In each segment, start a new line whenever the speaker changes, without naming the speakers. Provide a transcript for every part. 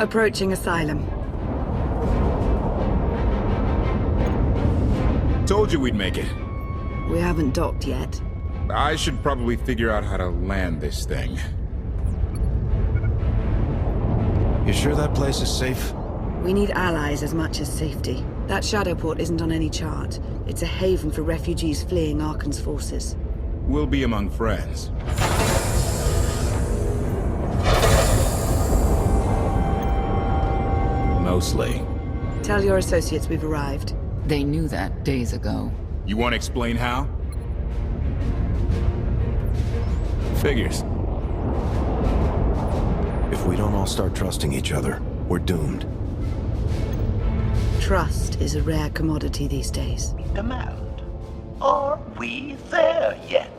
Approaching Asylum.
Told you we'd make it.
We haven't docked yet.
I should probably figure out how to land this thing.
You sure that place is safe?
We need allies as much as safety. That Shadowport isn't on any chart. It's a haven for refugees fleeing Arkan's forces.
We'll be among friends. Mostly.
Tell your associates we've arrived.
They knew that days ago.
You want to explain how? Figures.
If we don't all start trusting each other, we're doomed.
Trust is a rare commodity these days.
Demand. Are we there yet?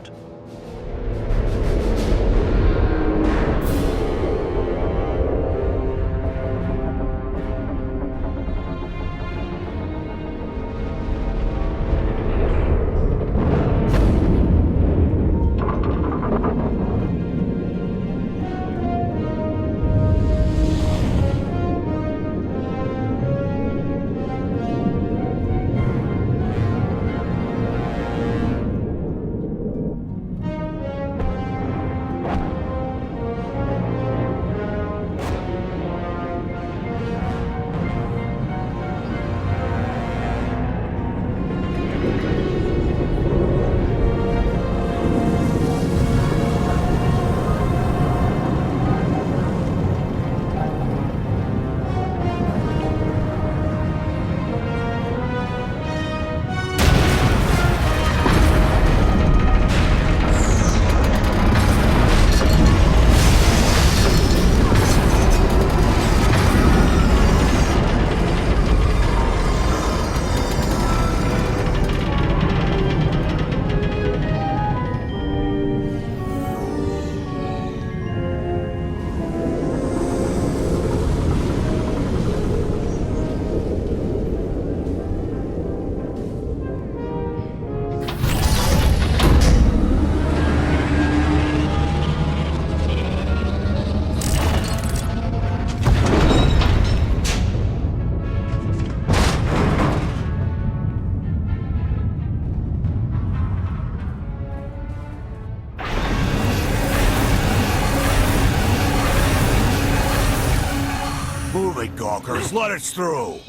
Gawkers, let us through!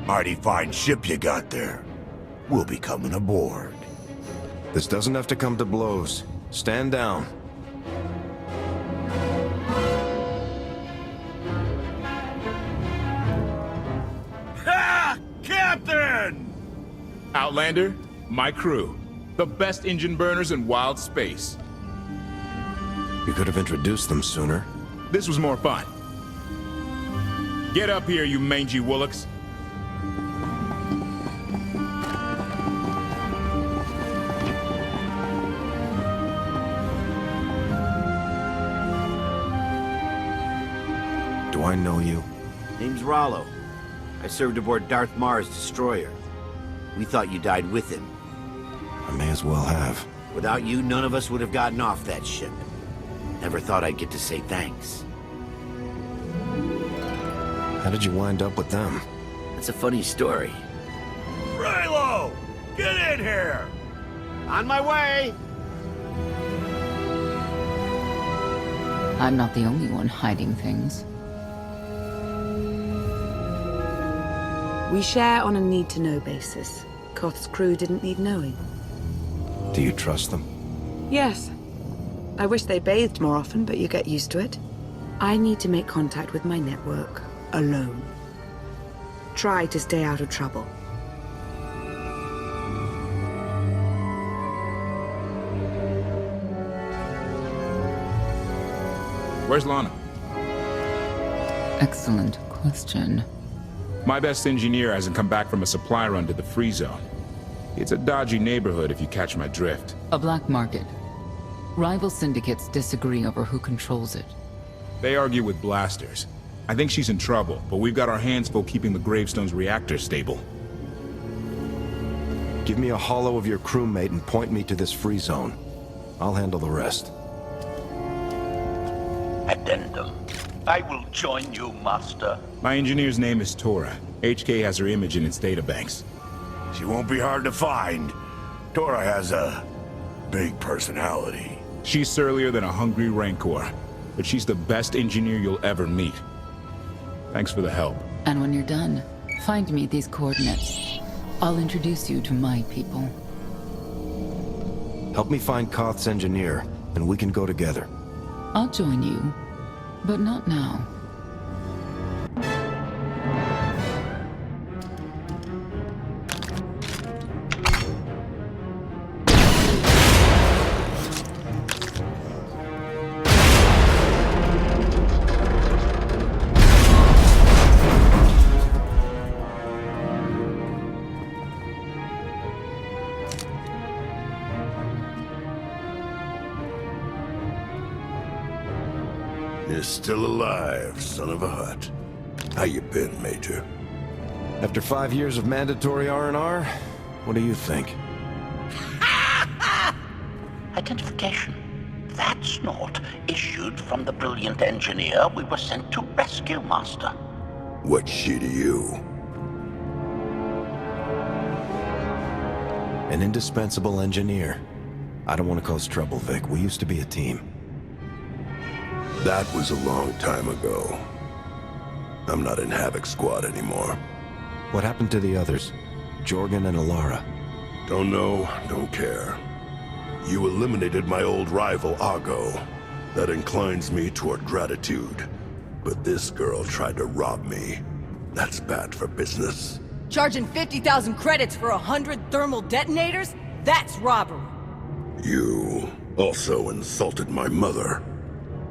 Mighty fine ship you got there. We'll be coming aboard.
This doesn't have to come to blows. Stand down.
Ha! Captain!
Outlander, my crew. The best engine burners in wild space.
You could have introduced them sooner.
This was more fun. Get up here, you mangy woolocks.
Do I know you?
Name's Rollo. I served aboard Darth Marr's destroyer. We thought you died with him.
I may as well have.
Without you, none of us would have gotten off that ship. Never thought I'd get to say thanks.
How did you wind up with them?
That's a funny story.
Raylo! Get in here!
On my way!
I'm not the only one hiding things.
We share on a need-to-know basis. Koth's crew didn't need knowing.
Do you trust them?
Yes. I wish they bathed more often, but you get used to it. I need to make contact with my network, alone. Try to stay out of trouble.
Where's Lana?
Excellent question.
My best engineer hasn't come back from a supply run to the free zone. It's a dodgy neighborhood if you catch my drift.
A black market. Rival syndicates disagree over who controls it.
They argue with blasters. I think she's in trouble, but we've got our hands full keeping the Gravestone's reactor stable.
Give me a holo of your crewmate and point me to this free zone. I'll handle the rest.
Addendum. I will join you, Master.
My engineer's name is Tora. HK has her image in its databanks.
She won't be hard to find. Tora has a big personality.
She's surlier than a hungry rancor, but she's the best engineer you'll ever meet. Thanks for the help.
And when you're done, find me these coordinates. I'll introduce you to my people.
Help me find Koth's engineer, and we can go together.
I'll join you, but not now.
You're still alive, son of a hut. How you been, Major?
After 5 years of mandatory R&R, what do you think?
Identification. That's not issued from the brilliant engineer we were sent to rescue, Master.
What's she to you?
An indispensable engineer. I don't want to cause trouble, Vic. We used to be a team.
That was a long time ago. I'm not in Havoc Squad anymore.
What happened to the others? Jorgen and Alara?
Don't know, don't care. You eliminated my old rival, Argo. That inclines me toward gratitude. But this girl tried to rob me. That's bad for business.
Charging 50,000 credits for 100 thermal detonators? That's robbery.
You also insulted my mother.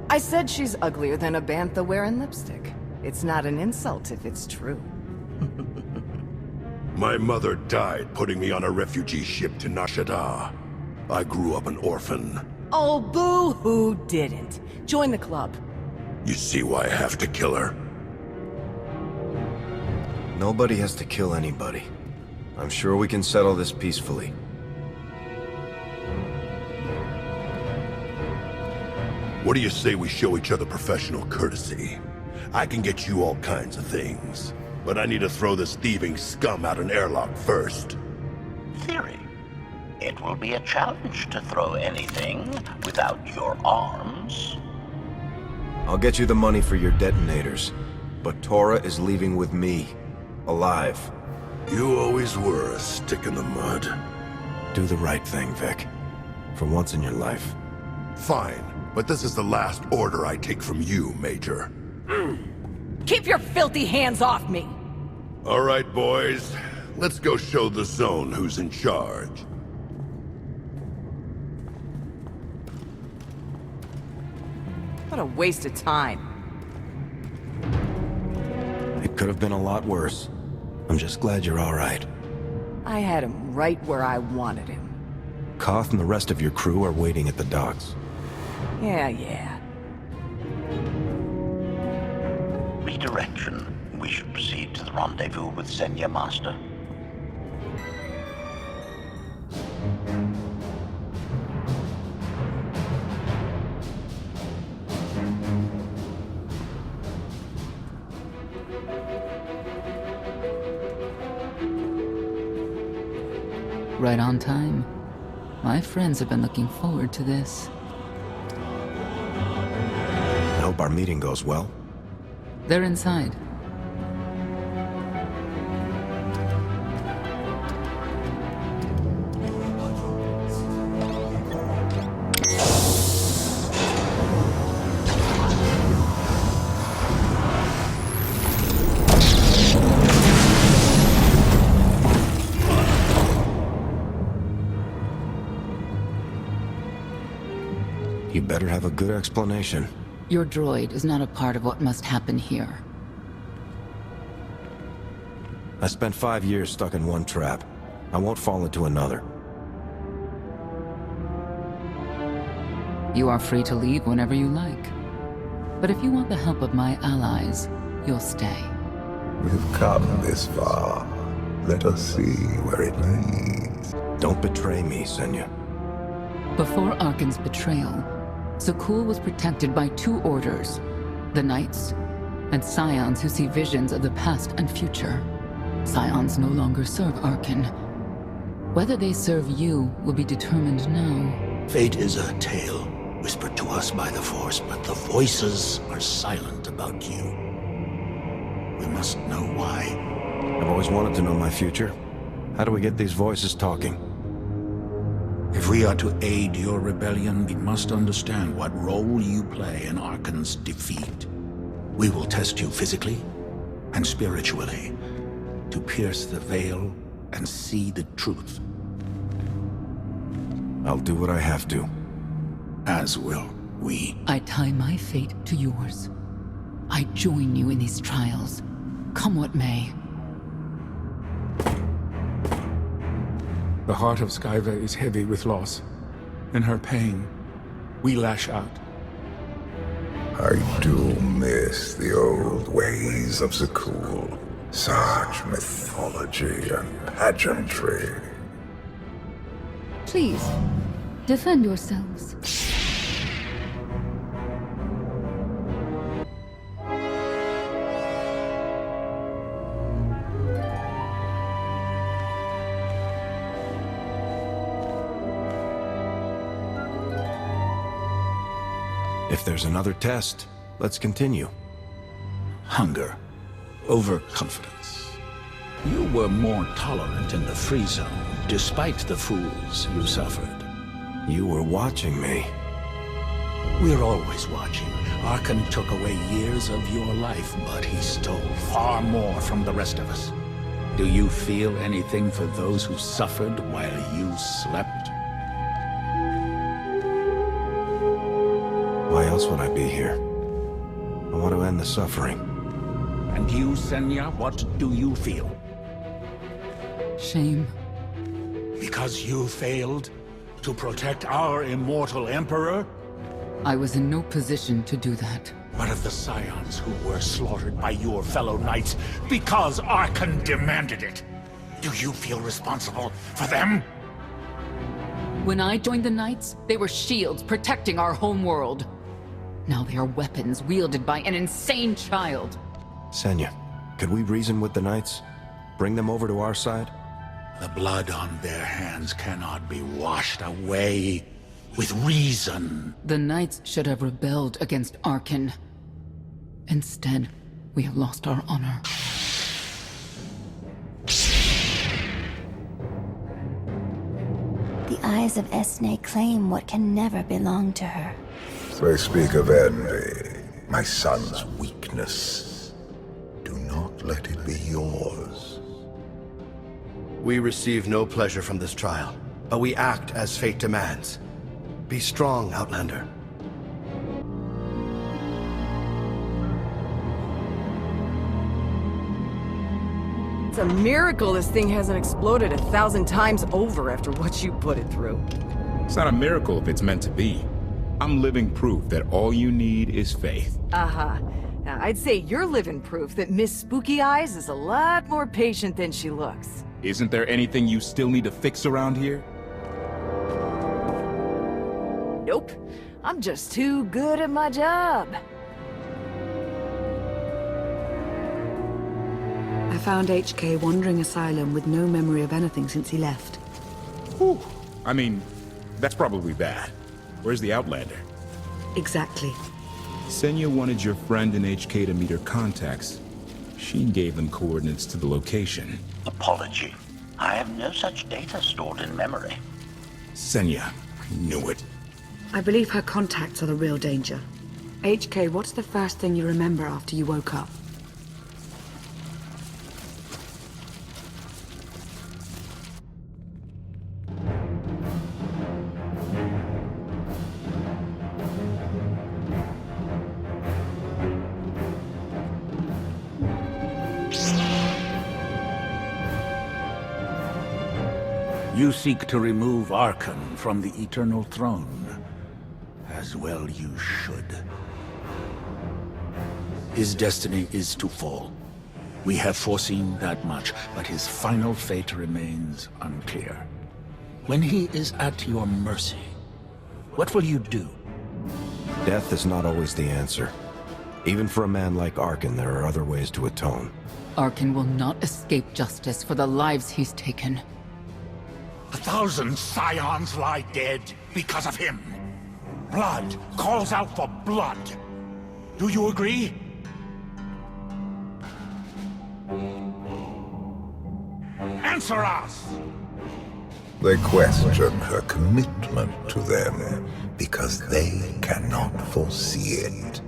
I said she's uglier than a bantha wearing lipstick. It's not an insult if it's true.
My mother died putting me on a refugee ship to Nashada. I grew up an orphan.
Oh, boo-hoo didn't. Join the club.
You see why I have to kill her?
Nobody has to kill anybody. I'm sure we can settle this peacefully.
What do you say we show each other professional courtesy? I can get you all kinds of things, but I need to throw this thieving scum out an airlock first.
Theory. It will be a challenge to throw anything without your arms.
I'll get you the money for your detonators, but Tora is leaving with me, alive.
You always were a stick in the mud.
Do the right thing, Vic. For once in your life.
Fine, but this is the last order I take from you, Major.
Keep your filthy hands off me!
All right, boys. Let's go show the zone who's in charge.
What a waste of time.
It could have been a lot worse. I'm just glad you're all right.
I had him right where I wanted him.
Koth and the rest of your crew are waiting at the docks.
Yeah.
Redirection. We should proceed to the rendezvous with Senya, Master.
Right on time. My friends have been looking forward to this.
I hope our meeting goes well.
They're inside.
You better have a good explanation.
Your droid is not a part of what must happen here.
I spent 5 years stuck in one trap. I won't fall into another.
You are free to leave whenever you like. But if you want the help of my allies, you'll stay.
We've come this far. Let us see where it leads.
Don't betray me, Senya.
Before Arkan's betrayal, Sekul was protected by two orders, the Knights, and Scions who see visions of the past and future. Scions no longer serve Arkan. Whether they serve you will be determined now.
Fate is a tale whispered to us by the Force, but the voices are silent about you. We must know why.
I've always wanted to know my future. How do we get these voices talking?
If we are to aid your rebellion, we must understand what role you play in Arkan's defeat. We will test you physically and spiritually to pierce the veil and see the truth.
I'll do what I have to.
As will we.
I tie my fate to yours. I join you in these trials, come what may.
The heart of Skyva is heavy with loss. In her pain, we lash out.
I do miss the old ways of Sekul. Such mythology and pageantry.
Please, defend yourselves.
If there's another test, let's continue.
Hunger. Overconfidence. You were more tolerant in the free zone, despite the fools you suffered.
You were watching me.
We're always watching. Arkan took away years of your life, but he stole far more from the rest of us. Do you feel anything for those who suffered while you slept?
Why else would I be here? I want to end the suffering.
And you, Senya, what do you feel?
Shame.
Because you failed to protect our immortal Emperor?
I was in no position to do that.
What of the Scions who were slaughtered by your fellow Knights because Arkan demanded it? Do you feel responsible for them?
When I joined the Knights, they were shields protecting our homeworld. Now they are weapons wielded by an insane child.
Senya, could we reason with the Knights? Bring them over to our side?
The blood on their hands cannot be washed away with reason.
The Knights should have rebelled against Arkan. Instead, we have lost our honor.
The eyes of Esne claim what can never belong to her.
They speak of envy, my son's weakness. Do not let it be yours.
We receive no pleasure from this trial, but we act as fate demands. Be strong, Outlander.
It's a miracle this thing hasn't exploded 1,000 times over after what you put it through.
It's not a miracle if it's meant to be. I'm living proof that all you need is faith.
Uh-huh. Now, I'd say you're living proof that Miss Spooky Eyes is a lot more patient than she looks.
Isn't there anything you still need to fix around here?
Nope. I'm just too good at my job.
I found HK wandering asylum with no memory of anything since he left.
Whew. I mean, that's probably bad. Where's the Outlander?
Exactly.
Senya wanted your friend in HK to meet her contacts. She gave them coordinates to the location.
Apology. I have no such data stored in memory.
Senya, I knew it.
I believe her contacts are the real danger. HK, what's the first thing you remember after you woke up?
You seek to remove Arkan from the Eternal Throne. As well you should. His destiny is to fall. We have foreseen that much, but his final fate remains unclear. When he is at your mercy, what will you do?
Death is not always the answer. Even for a man like Arkin, there are other ways to atone.
Arkin will not escape justice for the lives he's taken.
1,000 Scions lie dead because of him. Blood calls out for blood. Do you agree? Answer us!
They question her commitment to them because they cannot foresee it.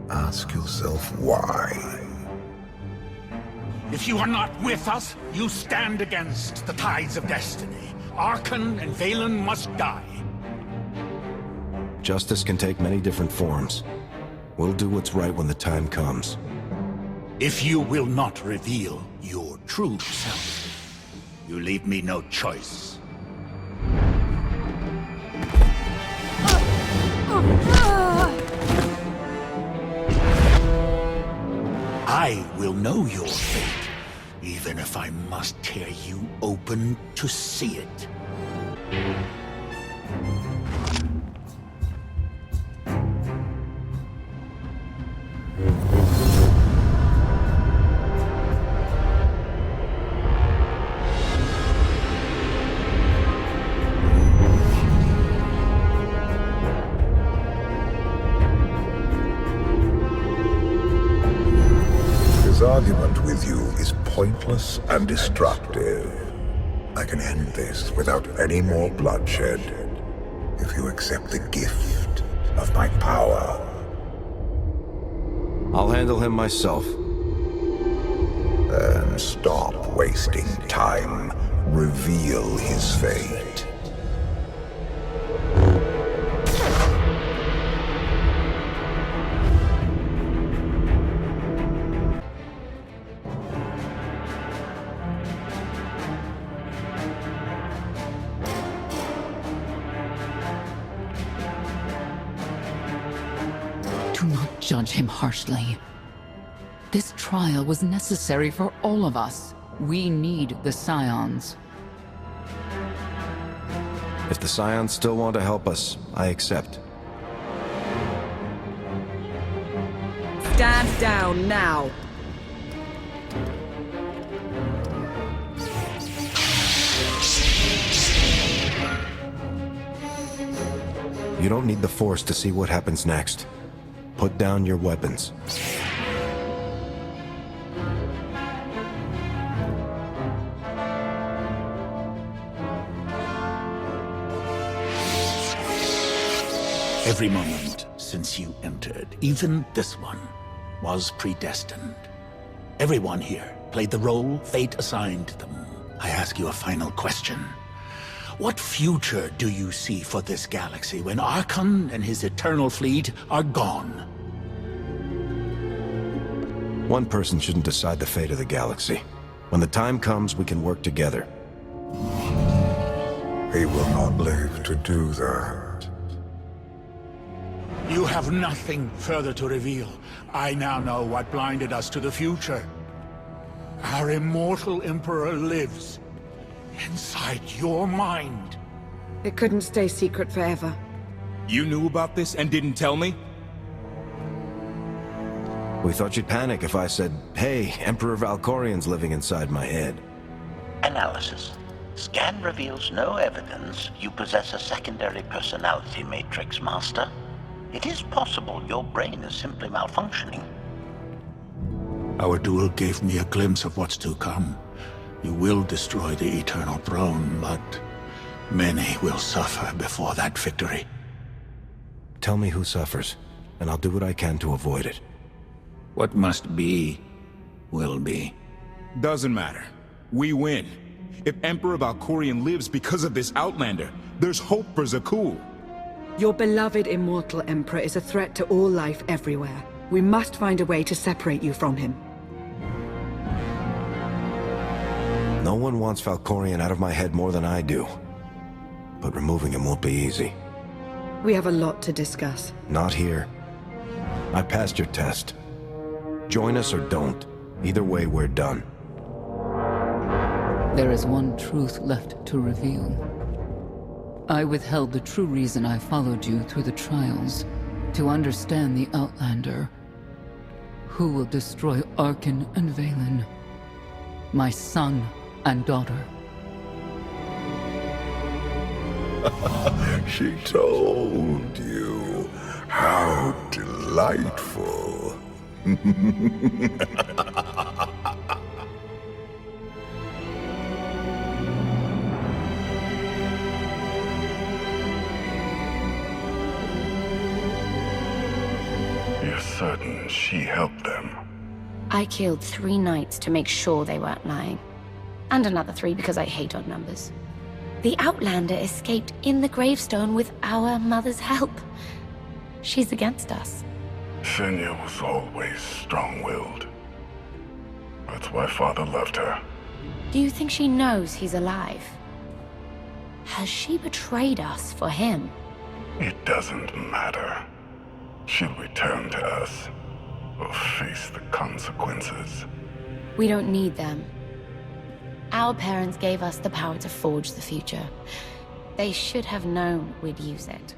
Ask yourself why.
If you are not with us, you stand against the tides of destiny. Arkin and Valen must die.
Justice can take many different forms. We'll do what's right when the time comes.
If you will not reveal your true self, you leave me no choice. I will know your fate, even if I must tear you open to see it.
His argument with you is pointless and destructive. I can end this without any more bloodshed if you accept the gift of my power.
I'll handle him myself.
Then stop wasting time. Reveal his fate.
Do not judge him harshly. This trial was necessary for all of us. We need the Scions.
If the Scions still want to help us, I accept.
Stand down now.
You don't need the Force to see what happens next. Put down your weapons.
Every moment since you entered, even this one, was predestined. Everyone here played the role fate assigned them. I ask you a final question. What future do you see for this galaxy when Archon and his eternal fleet are gone?
One person shouldn't decide the fate of the galaxy. When the time comes, we can work together.
He will not live to do that.
You have nothing further to reveal. I now know what blinded us to the future. Our immortal Emperor lives inside your mind.
It couldn't stay secret forever.
You knew about this and didn't tell me?
We thought you'd panic if I said, hey, Emperor Valkorian's living inside my head.
Analysis. Scan reveals no evidence you possess a secondary personality matrix, Master. It is possible your brain is simply malfunctioning.
Our duel gave me a glimpse of what's to come. You will destroy the Eternal Throne, but many will suffer before that victory.
Tell me who suffers, and I'll do what I can to avoid it.
What must be, will be.
Doesn't matter. We win. If Emperor Valkorian lives because of this Outlander, there's hope for Zakul.
Your beloved immortal Emperor is a threat to all life everywhere. We must find a way to separate you from him.
No one wants Valkorian out of my head more than I do. But removing him won't be easy.
We have a lot to discuss.
Not here. I passed your test. Join us or don't. Either way, we're done.
There is one truth left to reveal. I withheld the true reason I followed you through the trials. To understand the Outlander, who will destroy Arkin and Valen, my son and daughter.
She told you. How delightful.
You're certain she helped them?
I killed 3 knights to make sure they weren't lying. And another 3 because I hate odd numbers. The Outlander escaped in the gravestone with our mother's help. She's against us.
Senya was always strong-willed. That's why Father left her.
Do you think she knows he's alive? Has she betrayed us for him?
It doesn't matter. She'll return to us, or face the consequences.
We don't need them. Our parents gave us the power to forge the future. They should have known we'd use it.